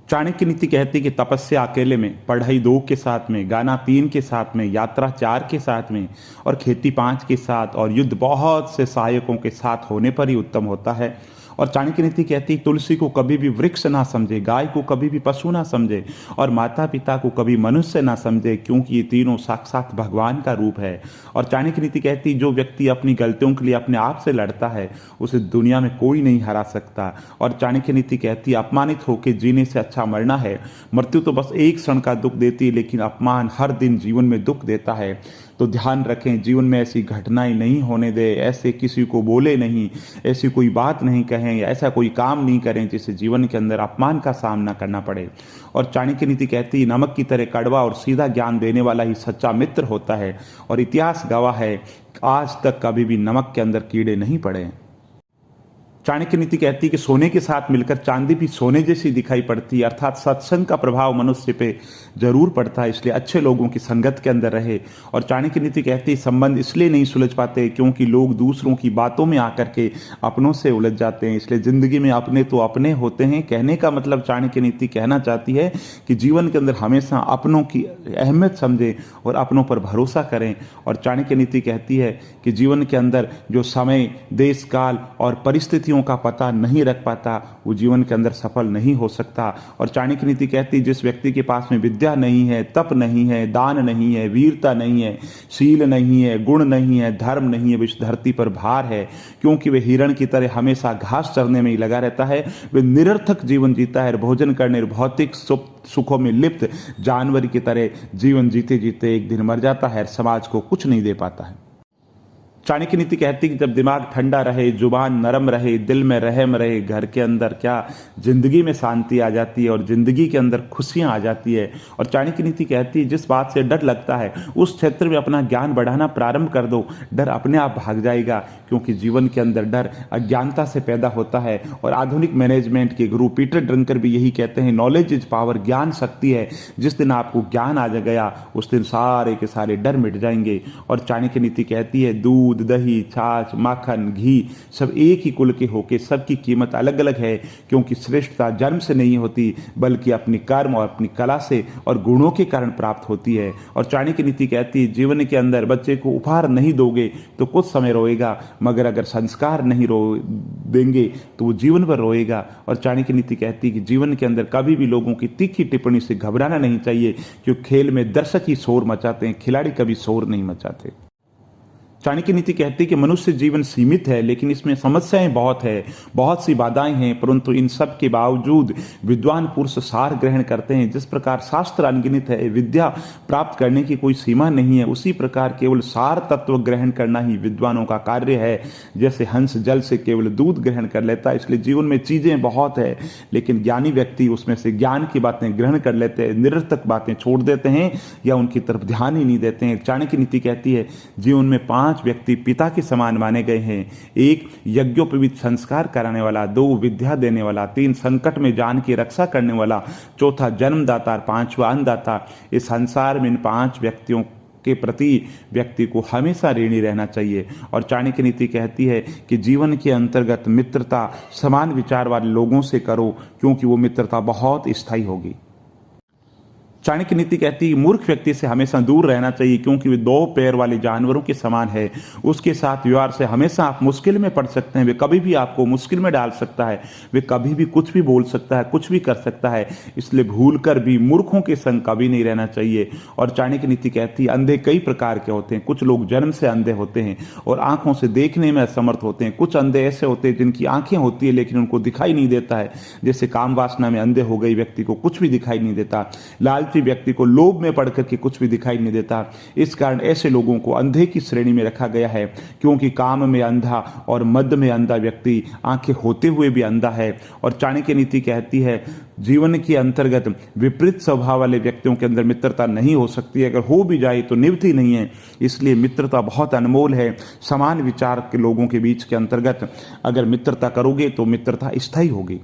चाणक्य नीति कहती है कि तपस्या अकेले में, पढ़ाई 2 के साथ में, गाना 3 के साथ में, यात्रा 4 के साथ में और खेती 5 के साथ और युद्ध बहुत से सहायकों के साथ होने पर ही उत्तम होता है। और चाणक्य नीति कहती है तुलसी को कभी भी वृक्ष ना समझे, गाय को कभी भी पशु ना समझे और माता पिता को कभी मनुष्य ना समझे, क्योंकि ये तीनों साक्षात भगवान का रूप है। और चाणक्य नीति कहती है जो व्यक्ति अपनी गलतियों के लिए अपने आप से लड़ता है उसे दुनिया में कोई नहीं हरा सकता। और चाणक्य नीति कहती है अपमानित होकर जीने से अच्छा मरना है। मृत्यु तो बस एक क्षण का दुख देती है, लेकिन अपमान हर दिन जीवन में दुख देता है। तो ध्यान रखें, जीवन में ऐसी घटनाएं नहीं होने दें, ऐसे किसी को बोले नहीं, ऐसी कोई बात नहीं कहें, ऐसा कोई काम नहीं करें जिससे जीवन के अंदर अपमान का सामना करना पड़े। और चाणक्य नीति कहती है नमक की तरह कड़वा और सीधा ज्ञान देने वाला ही सच्चा मित्र होता है। और इतिहास गवाह है आज तक कभी भी नमक के अंदर कीड़े नहीं पड़े। चाणक्य नीति कहती है कि सोने के साथ मिलकर चांदी भी सोने जैसी दिखाई पड़ती है, अर्थात सत्संग का प्रभाव मनुष्य पे जरूर पड़ता है, इसलिए अच्छे लोगों की संगत के अंदर रहे। और चाणक्य नीति कहती है संबंध इसलिए नहीं सुलझ पाते क्योंकि लोग दूसरों की बातों में आकर के अपनों से उलझ जाते हैं, इसलिए जिंदगी में अपने तो अपने होते हैं। कहने का मतलब चाणक्य नीति कहना चाहती है कि जीवन के अंदर हमेशा अपनों की अहमियत समझें और अपनों पर भरोसा करें। और चाणक्य नीति कहती है कि जीवन के अंदर जो समय, देश काल और परिस्थितियों का पता नहीं रख पाता वो जीवन के अंदर सफल नहीं हो सकता। और चाणक्य नीति कहती है जिस व्यक्ति के पास में विद्या नहीं है, तप नहीं है, दान नहीं है, वीरता नहीं है, शील नहीं है, गुण नहीं है, धर्म नहीं है, वो इस धरती पर भार है, क्योंकि वे हिरण की तरह हमेशा घास चरने में ही लगा रहता है। वे निरर्थक जीवन जीता है, भोजन करने भौतिक सुखों में लिप्त जानवर की तरह जीवन जीते जीते एक दिन मर जाता है, समाज को कुछ नहीं दे पाता है। चाणक्य नीति कहती है कि जब दिमाग ठंडा रहे, जुबान नरम रहे, दिल में रहम रहे, घर के अंदर क्या जिंदगी में शांति आ जाती है और जिंदगी के अंदर खुशियां आ जाती है। और चाणक्य नीति कहती है जिस बात से डर लगता है उस क्षेत्र में अपना ज्ञान बढ़ाना प्रारंभ कर दो, डर अपने आप भाग जाएगा, क्योंकि जीवन के अंदर डर अज्ञानता से पैदा होता है। और आधुनिक मैनेजमेंट के गुरु पीटर ड्रंकर भी यही कहते हैं नॉलेज इज पावर, ज्ञान शक्ति है। जिस दिन आपको ज्ञान आ गया उस दिन सारे के सारे डर मिट जाएंगे। और चाणक्य नीति कहती है दूध, दही, छाछ, माखन, घी सब एक ही कुल के होके सबकी कीमत अलग अलग है, क्योंकि श्रेष्ठता जन्म से नहीं होती बल्कि अपनी कर्म और अपनी कला से और गुणों के कारण प्राप्त होती है। और चाणक्य नीति कहती है जीवन के अंदर बच्चे को उपहार नहीं दोगे तो कुछ समय रोएगा, मगर अगर संस्कार नहीं देंगे तो वो जीवन भर रोएगा। और चाणक्य नीति कहती है कि जीवन के अंदर कभी भी लोगों की तीखी टिप्पणी से घबराना नहीं चाहिए, क्योंकि खेल में दर्शक ही शोर मचाते हैं, खिलाड़ी कभी शोर नहीं मचाते। चाणक्य नीति कहती है कि मनुष्य जीवन सीमित है, लेकिन इसमें समस्याएं बहुत है, बहुत सी बाधाएं हैं, परंतु इन सब के बावजूद विद्वान पुरुष सार ग्रहण करते हैं। जिस प्रकार शास्त्र अनगिनत है, विद्या प्राप्त करने की कोई सीमा नहीं है, उसी प्रकार केवल सार तत्व ग्रहण करना ही विद्वानों का कार्य है। जैसे हंस जल से केवल दूध ग्रहण कर लेता है, इसलिए जीवन में चीजें बहुत है, लेकिन ज्ञानी व्यक्ति उसमें से ज्ञान की बातें ग्रहण कर लेते हैं, निरर्थक बातें छोड़ देते हैं या उनकी तरफ ध्यान ही नहीं देते हैं। चाणक्य नीति कहती है जीवन में 5 व्यक्ति पिता के समान माने गए हैं। 1 यज्ञोपवीत संस्कार कराने वाला, 2 विद्या देने वाला, 3 संकट में जान की रक्षा करने वाला, 4 जन्मदाता, 5वां अन्नदाता। इस संसार में इन 5 व्यक्तियों के प्रति व्यक्ति को हमेशा ऋणी रहना चाहिए। और चाणक्य नीति कहती है कि जीवन के अंतर्गत मित्रता समान विचार वाले लोगों से करो, क्योंकि वो मित्रता बहुत स्थायी होगी। चाणक्य नीति कहती है मूर्ख व्यक्ति से हमेशा दूर रहना चाहिए, क्योंकि वे 2 पैर वाले जानवरों के समान है। उसके साथ व्यवहार से हमेशा आप मुश्किल में पड़ सकते हैं, वे कभी भी आपको मुश्किल में डाल सकता है, वे कभी भी कुछ भी बोल सकता है, कुछ भी कर सकता है, इसलिए भूलकर भी मूर्खों के संग कभी नहीं रहना चाहिए। और चाणक्य नीति कहती है अंधे कई प्रकार के होते हैं, कुछ लोग जन्म से अंधे होते हैं और आंखों से देखने में असमर्थ होते हैं, कुछ अंधे ऐसे होते हैं जिनकी आंखें होती है लेकिन उनको दिखाई नहीं देता है, जैसे काम वासना में अंधे हो गई व्यक्ति को कुछ भी दिखाई नहीं देता, लालची व्यक्ति को लोभ में पड़ करके कुछ भी दिखाई नहीं देता। इस कारण ऐसे लोगों को अंधे की श्रेणी में रखा गया है, क्योंकि काम में अंधा और मद में अंधा व्यक्ति आंखें होते हुए भी अंधा है। और चाणक्य नीति कहती है जीवन के अंतर्गत विपरीत स्वभाव वाले व्यक्तियों के अंदर मित्रता नहीं हो सकती, अगर हो भी जाए तो निभती नहीं है, इसलिए मित्रता बहुत अनमोल है। समान विचार के लोगों के बीच के अंतर्गत अगर मित्रता करोगे तो मित्रता स्थायी होगी।